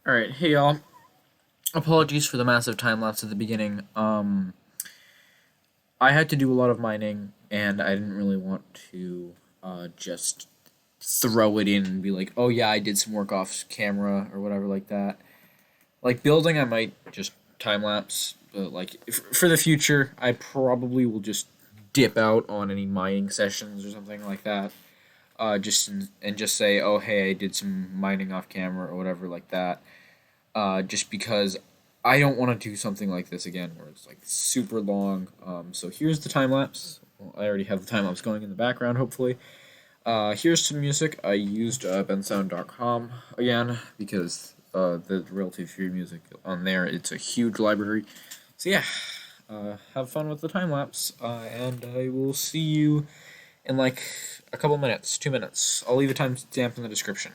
Alright, hey y'all. Apologies for the massive time lapse at the beginning. I had to do a lot of mining, and I didn't really want to just throw it in and be like, oh yeah, I did some work off camera or whatever like that. Like building, I might just time lapse, but like for the future, I probably will just dip out on any mining sessions or something like that. And just say, oh hey, I did some mining off camera or whatever like that. Just because I don't want to do something like this again where it's like super long. So here's the time lapse. Well, I already have the time lapse going in the background, hopefully. Here's some music. I used bensound.com again because the royalty free music on there, it's a huge library. So yeah, have fun with the time lapse, and I will see you in like a couple minutes, 2 minutes. I'll leave a timestamp in the description.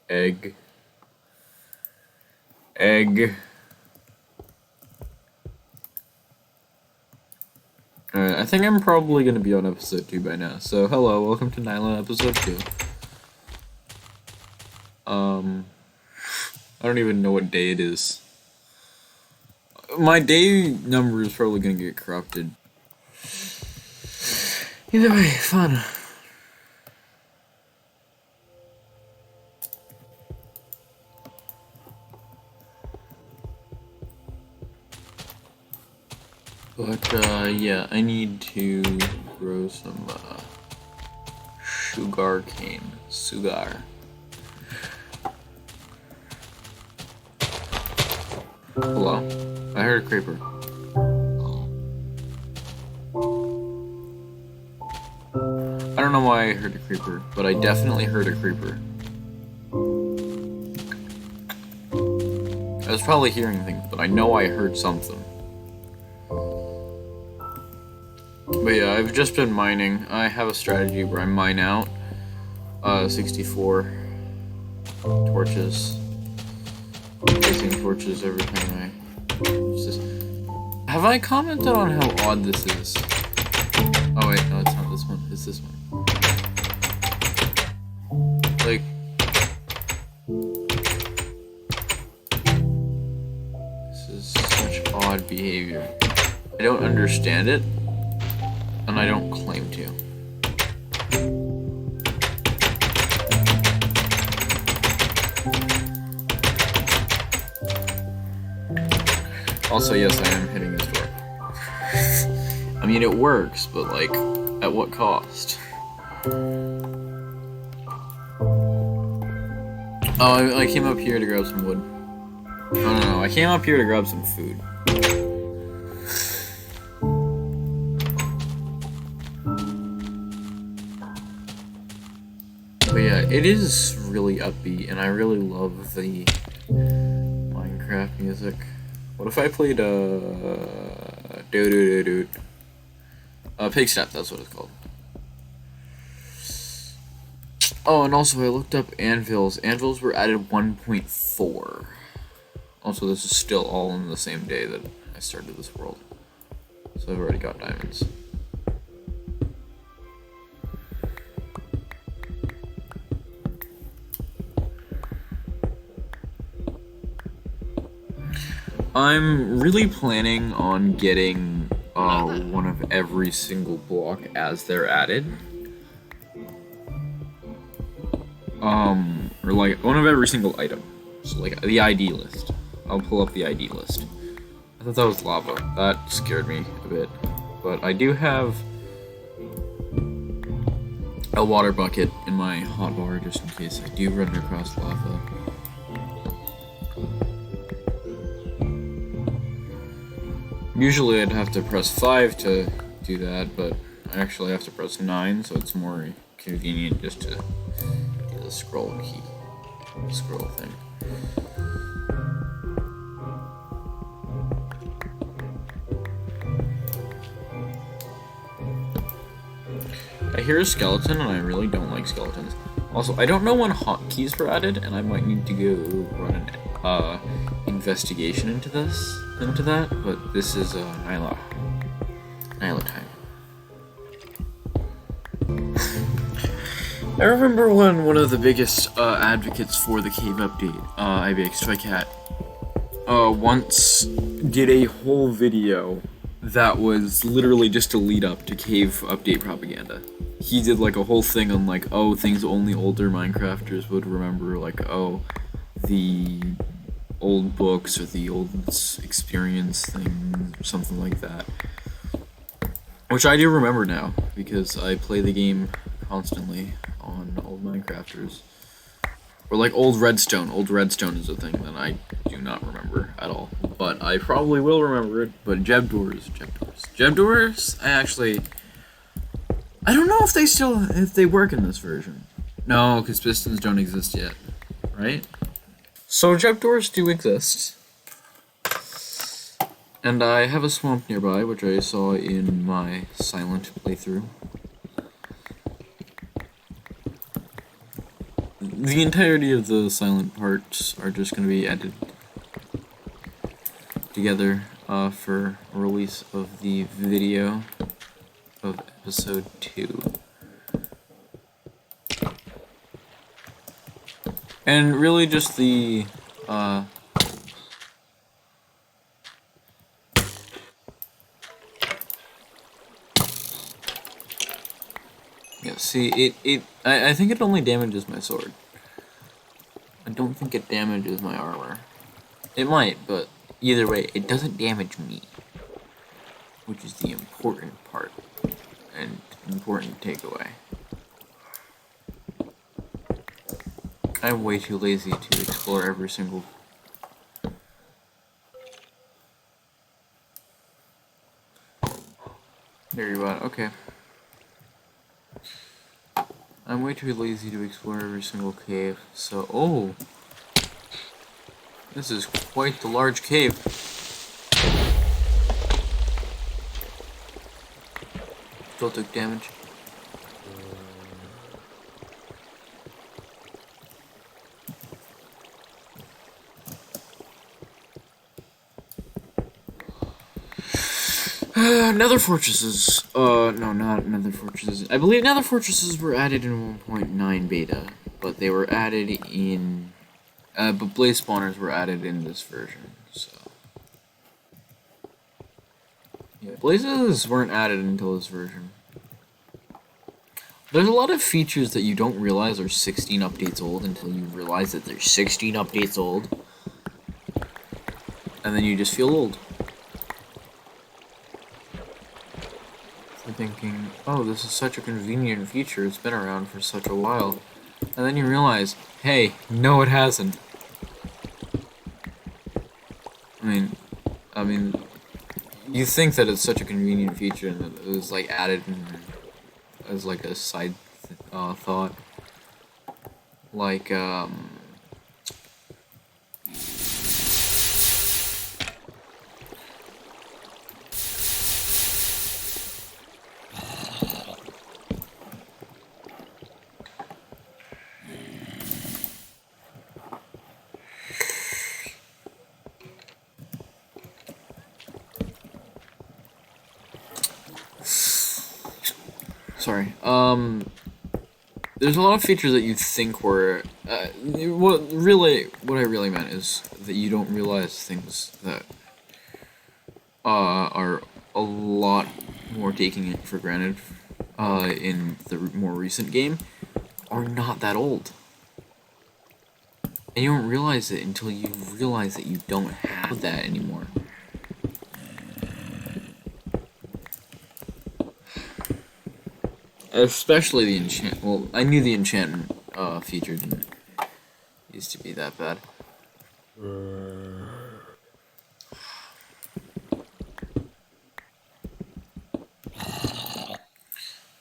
Egg. Egg. Alright, I think I'm probably gonna be on episode 2 by now. So, hello, welcome to Nyla episode 2. I don't even know what day it is. My day number is probably gonna get corrupted. Either way, fun. But, yeah, I need to grow some, sugar cane. Sugar. Hello? I heard a creeper. I don't know why I heard a creeper, but I definitely heard a creeper. I was probably hearing things, but I know I heard something. But yeah, I've just been mining. I have a strategy where I mine out 64 torches. Placing torches every time Have I commented on how odd this is? Oh wait, no, it's not this one. It's this one. Like, this is such odd behavior. I don't understand it, and I don't claim to. Also, yes, I am hitting this door. I mean, it works, but like, at what cost? Oh, I came up here to grab some wood. No, I came up here to grab some food. But yeah, it is really upbeat, and I really love the Minecraft music. What if I played, Pig Step, that's what it's called. Oh, and also I looked up anvils. Anvils were added 1.4. Also, this is still all on the same day that I started this world. So I've already got diamonds. I'm really planning on getting one of every single block as they're added. Or like one of every single item. So like the ID list. I'll pull up the ID list. I thought that was lava. That scared me a bit. But I do have a water bucket in my hotbar just in case I do run across lava. Usually I'd have to press 5 to do that, but I actually have to press 9, so it's more convenient just to do the scroll key, the scroll thing. I hear a skeleton, and I really don't like skeletons. Also, I don't know when hotkeys were added, and I might need to go run an investigation into that, but this is Nyla time. I remember when one of the biggest advocates for the cave update, IBXToyCat, once did a whole video that was literally just a lead up to cave update propaganda. He did like a whole thing on like, oh, things only older Minecrafters would remember, like, oh, the old books or the old experience thing, something like that. Which I do remember now, because I play the game constantly on old Minecrafters. Or like old Redstone. Old Redstone is a thing that I do not remember at all. But I probably will remember it. But Jebdoors, I don't know if they work in this version. No, because pistons don't exist yet, right? So Jebdoors do exist. And I have a swamp nearby, which I saw in my silent playthrough. The entirety of the silent parts are just going to be edited together for release of the video of episode 2. And really just the yeah, see, I think it only damages my sword. I don't think it damages my armor. It might, but either way, it doesn't damage me, which is the important part and important takeaway. I'm way too lazy to explore every single... There you are, okay. I'm way too lazy to explore every single cave, so... Oh! This is quite the large cave. Still took damage. Nether fortresses. No, not nether fortresses. I believe nether fortresses were added in 1.9 beta, but they were added in... but blaze spawners were added in this version, so... Yeah, blazes weren't added until this version. There's a lot of features that you don't realize are 16 updates old until you realize that they're 16 updates old. And then you just feel old. You're thinking, oh, this is such a convenient feature, it's been around for such a while. And then you realize, hey, no it hasn't. I mean, you think that it's such a convenient feature and that it was like added as like a side thought. Like, sorry, there's a lot of features that you think were, what I really meant is that you don't realize things that, are a lot more taking it for granted, in the more recent game, are not that old. And you don't realize it until you realize that you don't have that anymore. Especially the enchant. Well, I knew the enchantment feature didn't used to be that bad.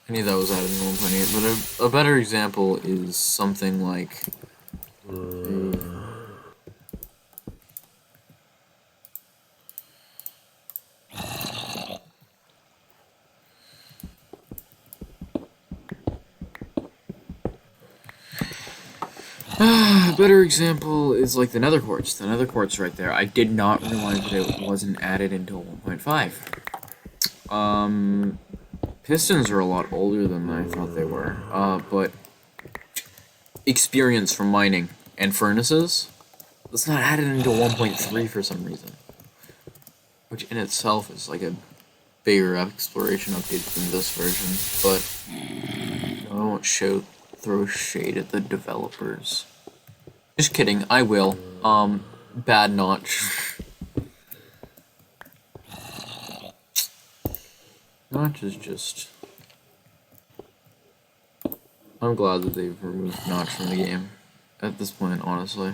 I knew that was added in 1.8, but a better example is something like. A better example is like the nether quartz. The nether quartz right there. I did not realize that it wasn't added until 1.5. Pistons are a lot older than I thought they were. But experience from mining and furnaces, that's not added until 1.3 for some reason. Which in itself is like a bigger exploration update than this version, but I won't throw shade at the developers. Just kidding, I will. Bad notch. Notch is just... I'm glad that they've removed Notch from the game. At this point, honestly.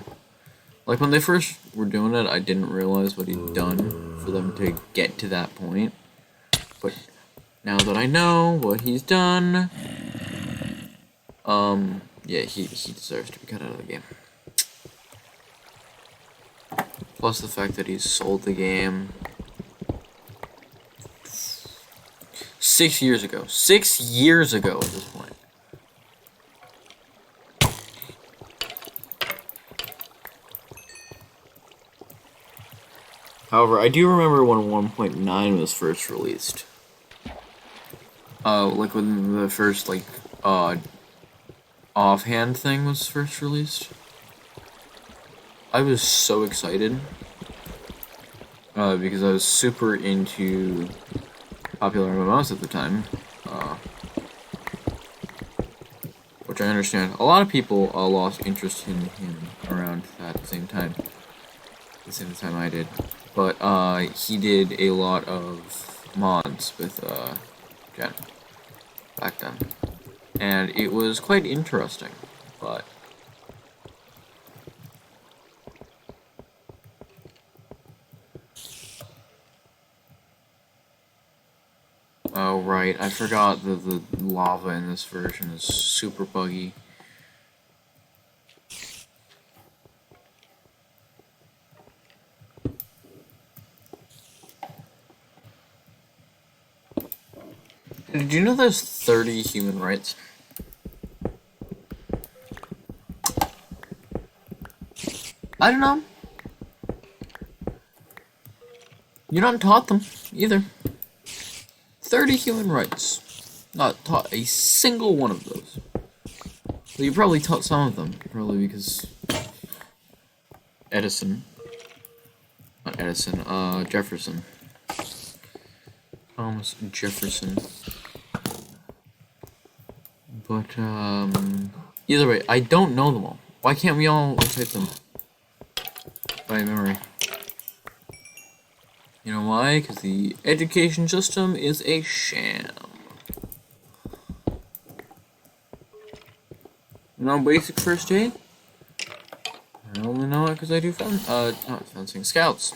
Like, when they first were doing it, I didn't realize what he'd done for them to get to that point. But now that I know what he's done... yeah, he deserves to be cut out of the game. Plus the fact that he's sold the game 6 years ago. 6 years ago at this point. However, I do remember when 1.9 was first released. Like when the first, like, offhand thing was first released. I was so excited. Because I was super into popular MMOs at the time. Which I understand. A lot of people lost interest in him around that same time. The same time I did. But, he did a lot of mods with, Jen. Back then. And it was quite interesting. But... oh, right. I forgot that the lava in this version is super buggy. Did you know there's 30 human rights? I don't know. You're not taught them, either. 30 human rights. Not taught a single one of those. Well, you probably taught some of them, probably because... Edison. Not Edison, Jefferson. Thomas Jefferson. But, either way, I don't know them all. Why can't we all recite them by memory? You know why? Because the education system is a sham. You know basic first aid? I only know it because I do not fencing, scouts.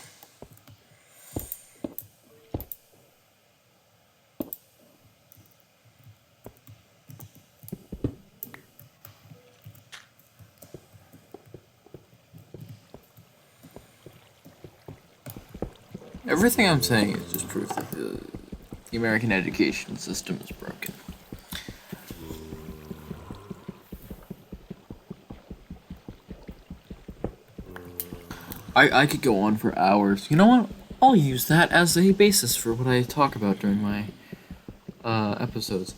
Everything I'm saying is just proof that the American education system is broken. I could go on for hours. You know what? I'll use that as a basis for what I talk about during my episodes.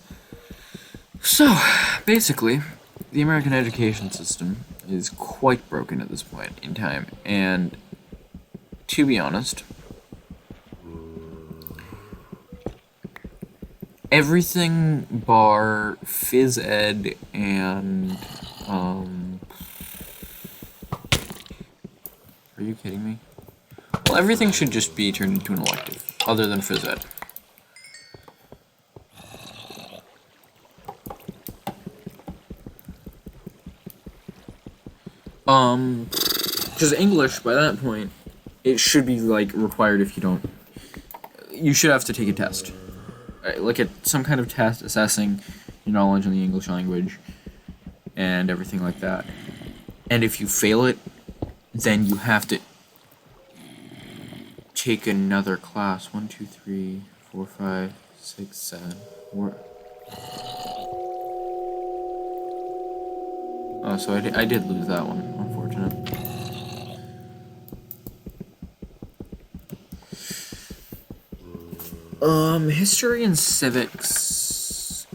So, basically, the American education system is quite broken at this point in time, and to be honest, everything bar phys ed and, are you kidding me? Well, everything should just be turned into an elective, other than phys ed. Because English, by that point, it should be, like, required if you don't... You should have to take a test. Look at some kind of test assessing your knowledge in the English language and everything like that. And if you fail it, then you have to take another class. 1, 2, 3, 4, 5, 6, 7. Oh, so I did lose that one. Unfortunate. History and civics.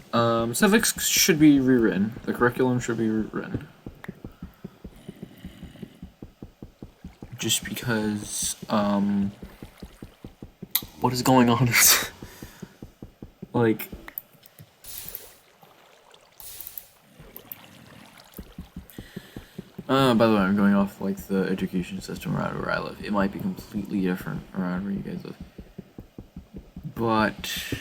Civics should be rewritten. The curriculum should be rewritten. Just because, what is going on is, like, by the way, I'm going off, like, the education system around where I live. It might be completely different around where you guys live. But,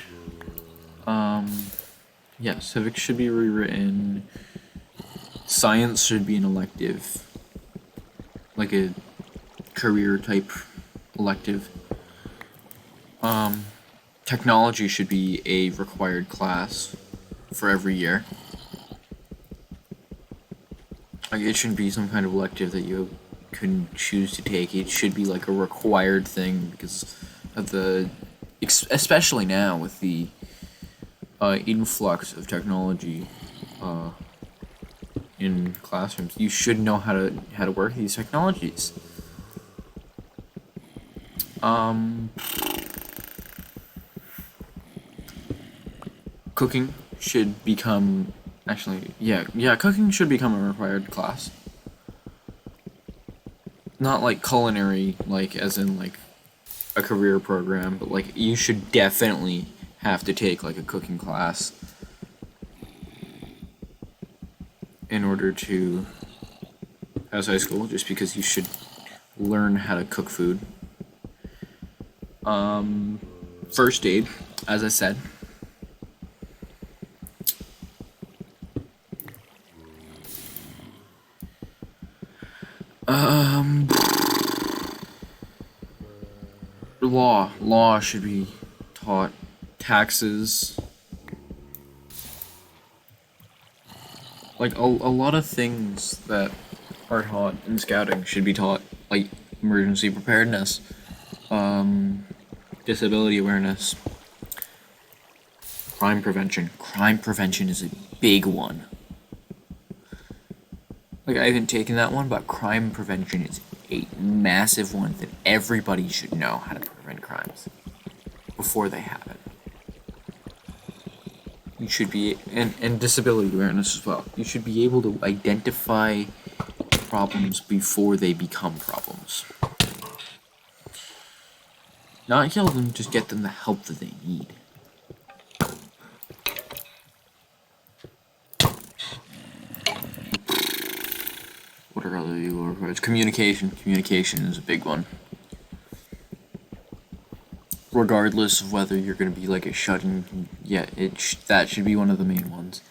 yeah, civics should be rewritten. Science should be an elective. Like a career type elective. Technology should be a required class for every year. Like, it shouldn't be some kind of elective that you can choose to take. It should be like a required thing because of the, especially now with the influx of technology in classrooms. You should know how to work these technologies. Cooking should become cooking should become a required class. Not like culinary, like as in like a career program, but like you should definitely have to take like a cooking class in order to pass high school, just because you should learn how to cook food. First aid, as I said. Law should be taught. Taxes. Like a lot of things that are taught in scouting should be taught, like emergency preparedness, disability awareness, crime prevention. Crime prevention is a big one. Like, I haven't taken that one, but crime prevention is a massive one that everybody should know how to prevent crimes before they happen. You should be, and disability awareness as well. You should be able to identify problems before they become problems. Not kill them, just get them the help that they need. What are other legal requirements? Communication. Communication is a big one. Regardless of whether you're going to be like a shut-in, that should be one of the main ones.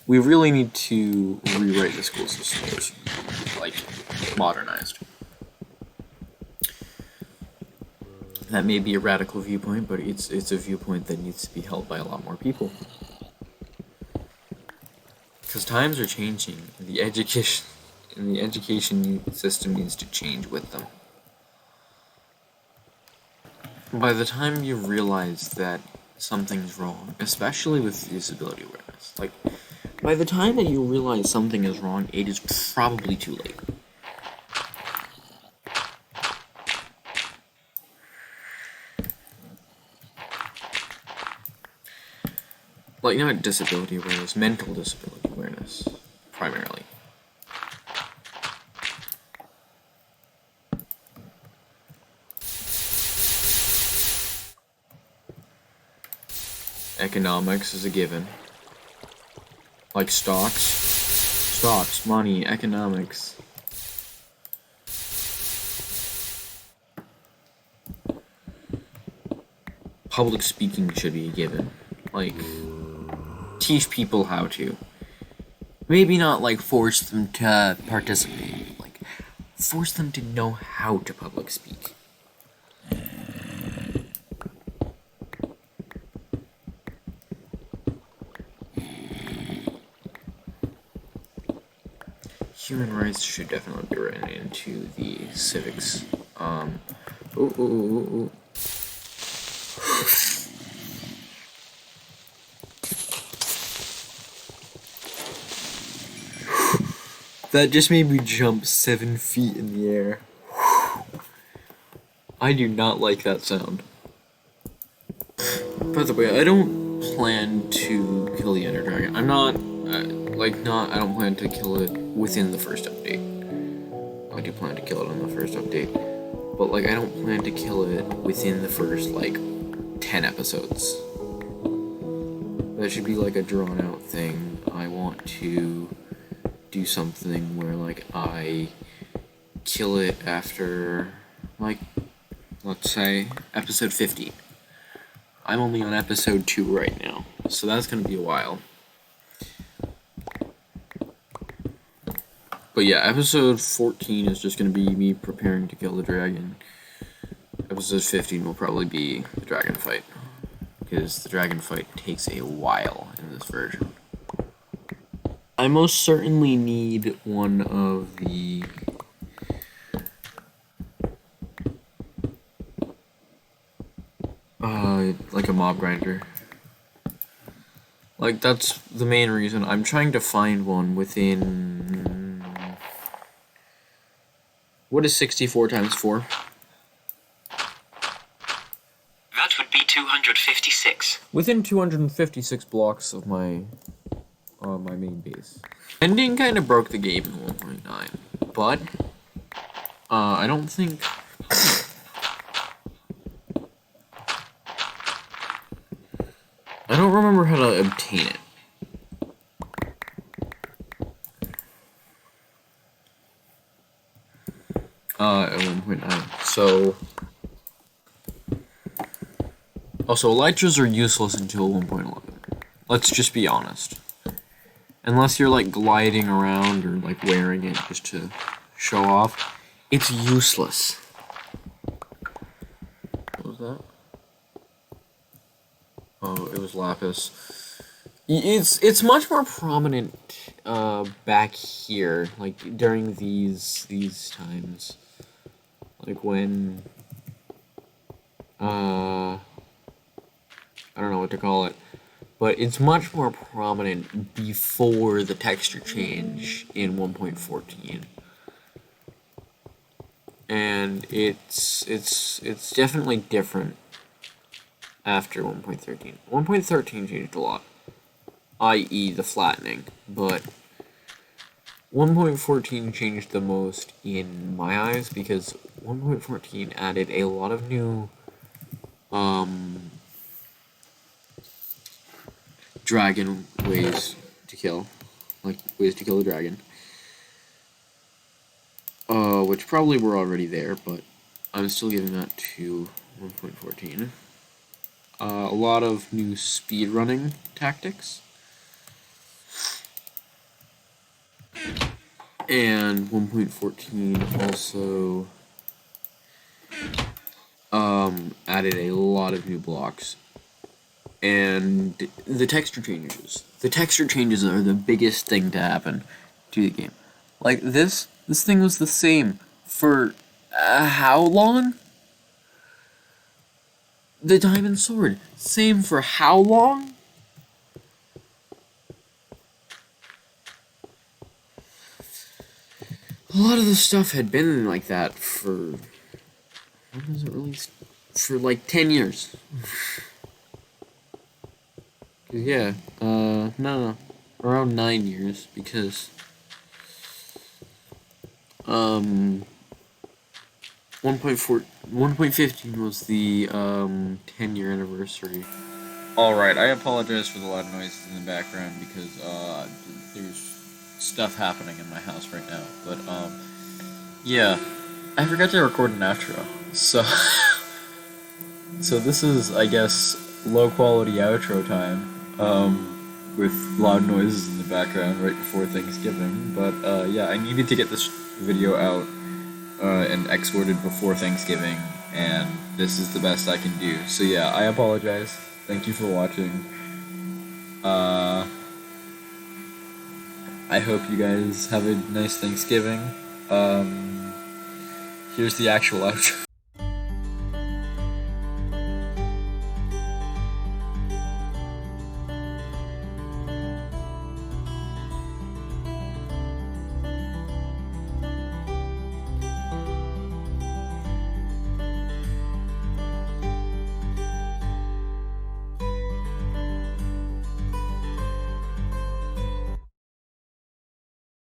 We really need to rewrite the school system, like modernized. That may be a radical viewpoint, but it's a viewpoint that needs to be held by a lot more people. Because times are changing, and the education system needs to change with them. By the time you realize that something's wrong, especially with disability awareness, like, by the time that you realize something is wrong, it is probably too late. Like, not disability awareness, mental disability awareness, primarily. Economics is a given. Like stocks, money, economics. Public speaking should be a given. Like, teach people how to. Maybe not like force them to participate, like force them to know how to public speak. Human rights should definitely be written into the civics. That just made me jump 7 feet in the air. I do not like that sound. By the way, I don't plan to kill the Ender Dragon. I'm not, I don't plan to kill it within the first update. I do plan to kill it on the first update. But, like, I don't plan to kill it within the first, 10 episodes. That should be, a drawn-out thing. I want to do something where, I kill it after, let's say, episode 50. I'm only on episode 2 right now, so that's gonna be a while. But yeah, episode 14 is just gonna be me preparing to kill the dragon. Episode 15 will probably be the dragon fight, because the dragon fight takes a while in this version. I most certainly need one of the like a mob grinder. Like, that's the main reason. I'm trying to find one within... What is 64 times 4? That would be 256. Within 256 blocks of my main base. Ending kind of broke the game in 1.9, but I don't think... I don't remember how to obtain it. At 1.9. So... Also, elytras are useless until 1.11. Let's just be honest. Unless you're, like, gliding around or, like, wearing it just to show off, it's useless. What was that? Oh, it was lapis. It's much more prominent back here, like during these times, like when I don't know what to call it, but it's much more prominent before the texture change in 1.14. And it's definitely different after 1.13. 1.13 changed a lot, i.e. the flattening, but 1.14 changed the most in my eyes because 1.14 added a lot of new dragon ways to kill, like ways to kill the dragon. Which probably were already there, but I'm still giving that to 1.14. A lot of new speedrunning tactics. And 1.14 also added a lot of new blocks. And the texture changes. The texture changes are the biggest thing to happen to the game. Like this thing was the same for how long? The diamond sword, same for how long? A lot of the stuff had been like that for, when was it released? For like 10 years. Yeah, no, around 9 years, because, 1.15 was the, 10-year anniversary. Alright, I apologize for the loud noises in the background, because, there's stuff happening in my house right now, but, yeah, I forgot to record an outro, so, so this is, I guess, low-quality outro time, with loud noises in the background right before Thanksgiving, but, yeah, I needed to get this video out, and exported before Thanksgiving, and this is the best I can do, so yeah, I apologize, thank you for watching, I hope you guys have a nice Thanksgiving, here's the actual outro.